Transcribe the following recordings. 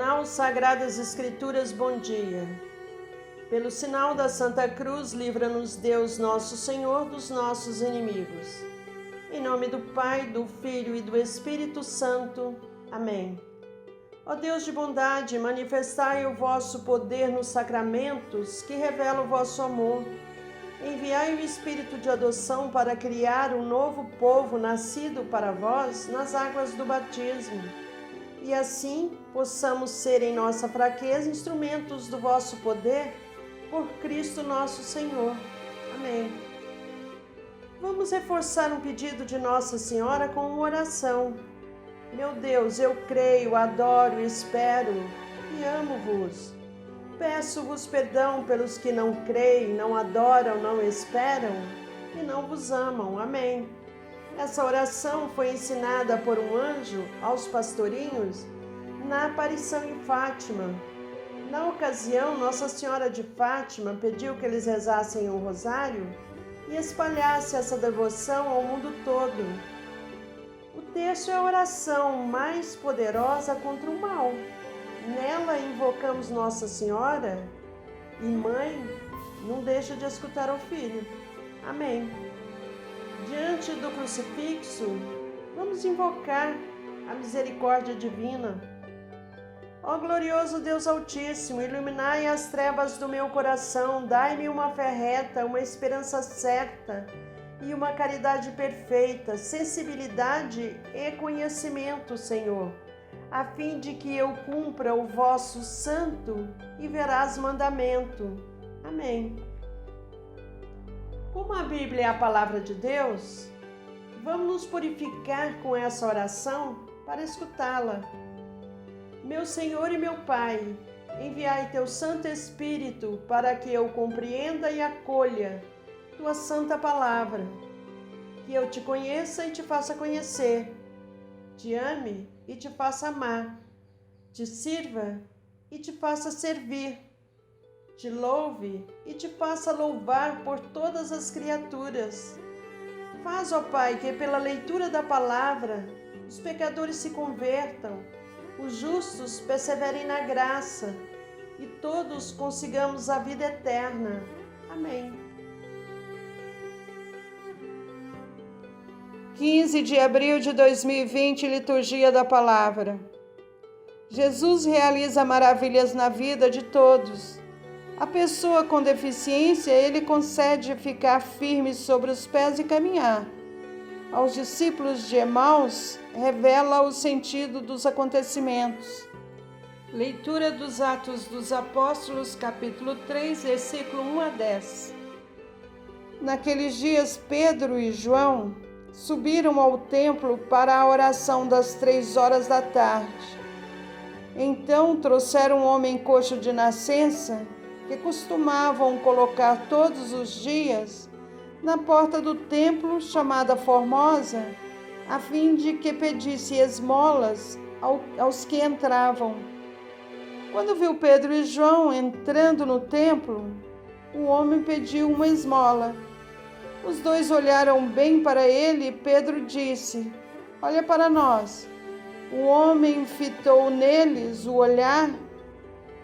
Devocional Sagradas Escrituras, bom dia. Pelo sinal da Santa Cruz, livra-nos Deus nosso Senhor dos nossos inimigos. Em nome do Pai, do Filho e do Espírito Santo. Amém. Ó Deus de bondade, manifestai o vosso poder nos sacramentos que revelam o vosso amor. Enviai o Espírito de adoção para criar um novo povo nascido para vós nas águas do batismo. E assim possamos ser em nossa fraqueza instrumentos do vosso poder, por Cristo nosso Senhor. Amém. Vamos reforçar um pedido de Nossa Senhora com uma oração. Meu Deus, eu creio, adoro, espero e amo-vos. Peço-vos perdão pelos que não creem, não adoram, não esperam e não vos amam. Amém. Essa oração foi ensinada por um anjo aos pastorinhos na aparição em Fátima. Na ocasião, Nossa Senhora de Fátima pediu que eles rezassem um rosário e espalhassem essa devoção ao mundo todo. O texto é a oração mais poderosa contra o mal. Nela invocamos Nossa Senhora e Mãe, não deixa de escutar o Filho. Amém. Diante do crucifixo, vamos invocar a misericórdia divina. Ó glorioso Deus Altíssimo, iluminai as trevas do meu coração, dai-me uma fé reta, uma esperança certa e uma caridade perfeita, sensibilidade e conhecimento, Senhor, a fim de que eu cumpra o vosso santo e veraz mandamento. Amém. Como a Bíblia é a palavra de Deus, vamos nos purificar com essa oração para escutá-la. Meu Senhor e meu Pai, enviai teu Santo Espírito para que eu compreenda e acolha tua santa palavra, que eu te conheça e te faça conhecer, te ame e te faça amar, te sirva e te faça servir, te louve e te faça louvar por todas as criaturas. Faz, ó Pai, que pela leitura da palavra os pecadores se convertam, os justos perseverem na graça e todos consigamos a vida eterna. Amém. 15 de abril de 2020, Liturgia da Palavra. Jesus realiza maravilhas na vida de todos. A pessoa com deficiência, ele concede ficar firme sobre os pés e caminhar. Aos discípulos de Emaús, revela o sentido dos acontecimentos. Leitura dos Atos dos Apóstolos, capítulo 3, versículo 1 a 10. Naqueles dias, Pedro e João subiram ao templo para a oração das 3 horas da tarde. Então trouxeram um homem coxo de nascença, que costumavam colocar todos os dias na porta do templo, chamada Formosa, a fim de que pedisse esmolas aos que entravam. Quando viu Pedro e João entrando no templo, o homem pediu uma esmola. Os dois olharam bem para ele e Pedro disse: Olha para nós. O homem fitou neles o olhar,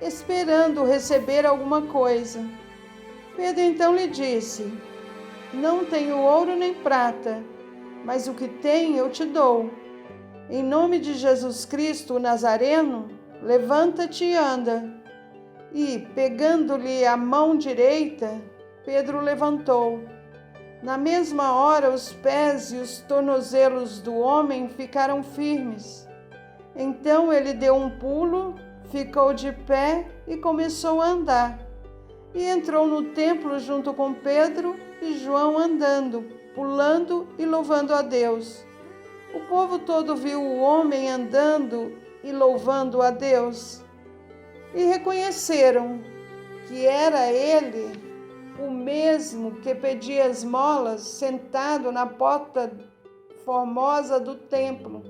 esperando receber alguma coisa. Pedro então lhe disse: Não tenho ouro nem prata, mas o que tenho eu te dou. Em nome de Jesus Cristo, o Nazareno, levanta-te e anda. E, pegando-lhe a mão direita, Pedro levantou. Na mesma hora, os pés e os tornozelos do homem ficaram firmes. Então ele deu um pulo, ficou de pé e começou a andar. E entrou no templo junto com Pedro e João andando, pulando e louvando a Deus. O povo todo viu o homem andando e louvando a Deus. E reconheceram que era ele o mesmo que pedia esmolas sentado na porta formosa do templo.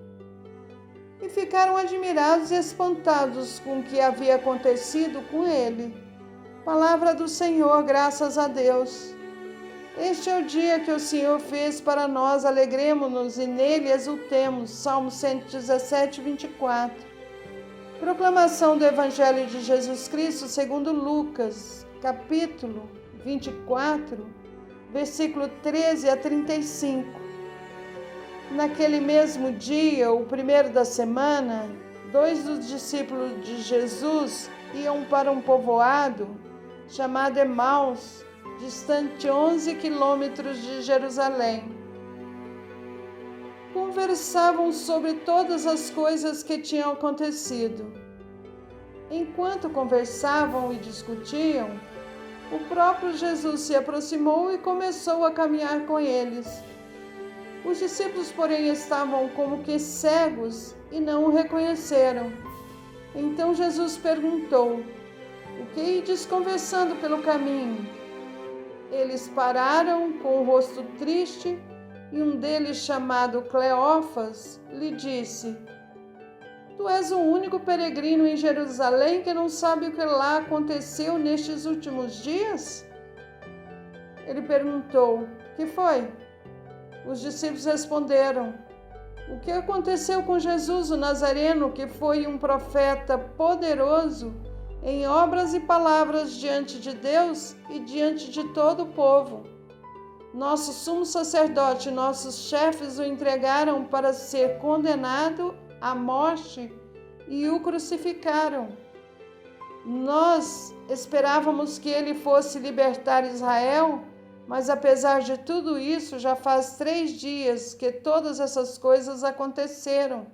E ficaram admirados e espantados com o que havia acontecido com ele. Palavra do Senhor, graças a Deus. Este é o dia que o Senhor fez para nós, alegremo-nos e nele exultemos. Salmo 117, 24. Proclamação do Evangelho de Jesus Cristo segundo Lucas, capítulo 24, versículo 13 a 35. Naquele mesmo dia, o primeiro da semana, 2 dos discípulos de Jesus iam para um povoado chamado Emaús, distante 11 quilômetros de Jerusalém. Conversavam sobre todas as coisas que tinham acontecido. Enquanto conversavam e discutiam, o próprio Jesus se aproximou e começou a caminhar com eles. Os discípulos, porém, estavam como que cegos e não o reconheceram. Então Jesus perguntou: "O que ides conversando pelo caminho?" Eles pararam com o rosto triste e um deles, chamado Cleófas, lhe disse: "Tu és o único peregrino em Jerusalém que não sabe o que lá aconteceu nestes últimos dias?" Ele perguntou: "Que foi?" Os discípulos responderam: "O que aconteceu com Jesus o Nazareno, que foi um profeta poderoso em obras e palavras diante de Deus e diante de todo o povo. Nosso sumo sacerdote e nossos chefes o entregaram para ser condenado à morte e o crucificaram. Nós esperávamos que ele fosse libertar Israel, mas apesar de tudo isso, já faz 3 dias que todas essas coisas aconteceram.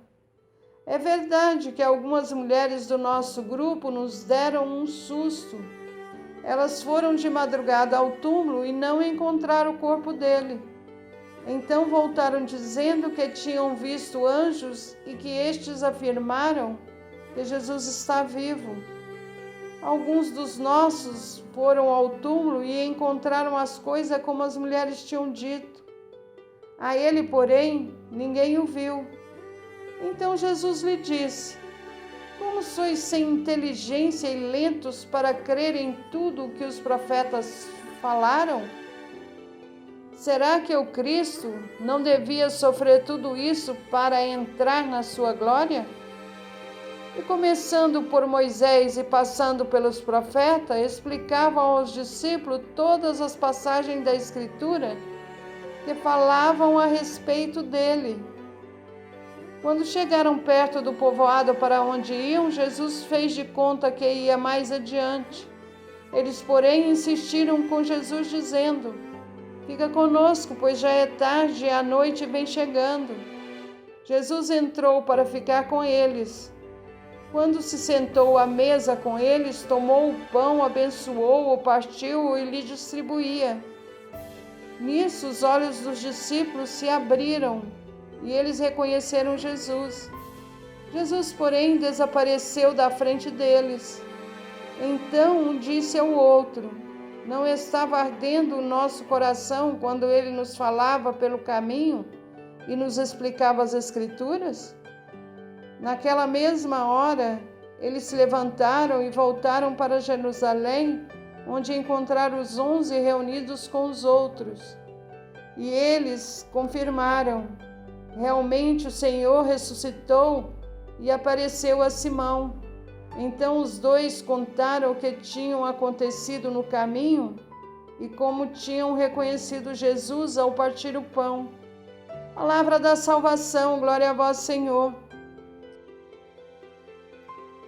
É verdade que algumas mulheres do nosso grupo nos deram um susto. Elas foram de madrugada ao túmulo e não encontraram o corpo dele. Então voltaram dizendo que tinham visto anjos e que estes afirmaram que Jesus está vivo. Alguns dos nossos foram ao túmulo e encontraram as coisas como as mulheres tinham dito. A ele, porém, ninguém o viu." Então Jesus lhe disse: "Como sois sem inteligência e lentos para crer em tudo o que os profetas falaram? Será que o Cristo não devia sofrer tudo isso para entrar na sua glória?" E começando por Moisés e passando pelos profetas, explicavam aos discípulos todas as passagens da Escritura que falavam a respeito dele. Quando chegaram perto do povoado para onde iam, Jesus fez de conta que ia mais adiante. Eles, porém, insistiram com Jesus, dizendo: "Fica conosco, pois já é tarde e a noite vem chegando." Jesus entrou para ficar com eles. Quando se sentou à mesa com eles, tomou o pão, abençoou-o, partiu-o e lhe distribuía. Nisso, os olhos dos discípulos se abriram e eles reconheceram Jesus. Jesus, porém, desapareceu da frente deles. Então um disse ao outro: "Não estava ardendo o nosso coração quando ele nos falava pelo caminho e nos explicava as Escrituras?" Naquela mesma hora, eles se levantaram e voltaram para Jerusalém, onde encontraram os 11 reunidos com os outros. E eles confirmaram: "Realmente o Senhor ressuscitou e apareceu a Simão." Então os dois contaram o que tinham acontecido no caminho e como tinham reconhecido Jesus ao partir o pão. Palavra da salvação, glória a vós, Senhor.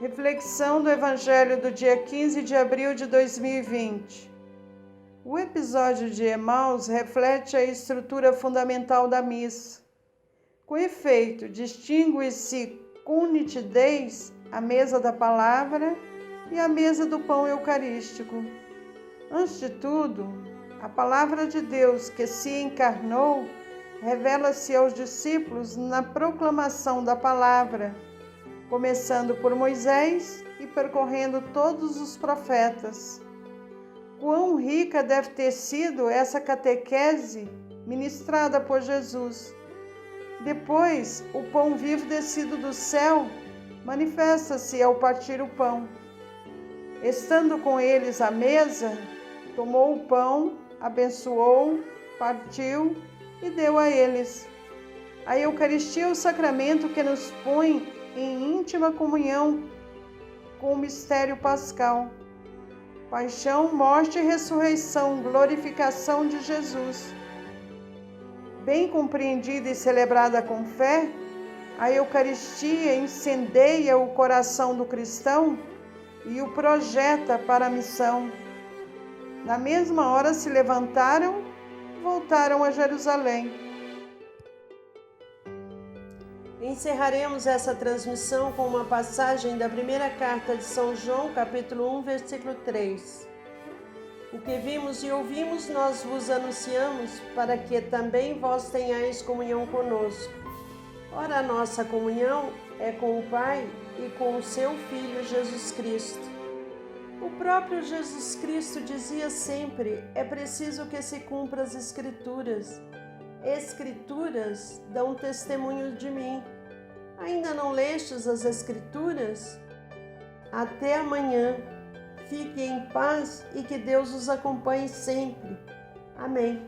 Reflexão do Evangelho do dia 15 de abril de 2020. O episódio de Emaús reflete a estrutura fundamental da missa. Com efeito, distingue-se com nitidez a mesa da palavra e a mesa do pão eucarístico. Antes de tudo, a palavra de Deus que se encarnou revela-se aos discípulos na proclamação da palavra, começando por Moisés e percorrendo todos os profetas. Quão rica deve ter sido essa catequese ministrada por Jesus. Depois, o pão vivo descido do céu manifesta-se ao partir o pão. Estando com eles à mesa, tomou o pão, abençoou, partiu e deu a eles. A Eucaristia é o sacramento que nos põe em íntima comunhão com o mistério pascal. Paixão, morte e ressurreição, glorificação de Jesus. Bem compreendida e celebrada com fé, a Eucaristia incendeia o coração do cristão e o projeta para a missão. Na mesma hora se levantaram e voltaram a Jerusalém. Encerraremos essa transmissão com uma passagem da primeira carta de São João, capítulo 1, versículo 3. O que vimos e ouvimos nós vos anunciamos, para que também vós tenhais comunhão conosco. Ora, a nossa comunhão é com o Pai e com o seu Filho Jesus Cristo. O próprio Jesus Cristo dizia sempre: é preciso que se cumpra as Escrituras. Escrituras dão testemunho de mim. Ainda não lestes as Escrituras? Até amanhã. Fiquem em paz e que Deus os acompanhe sempre. Amém.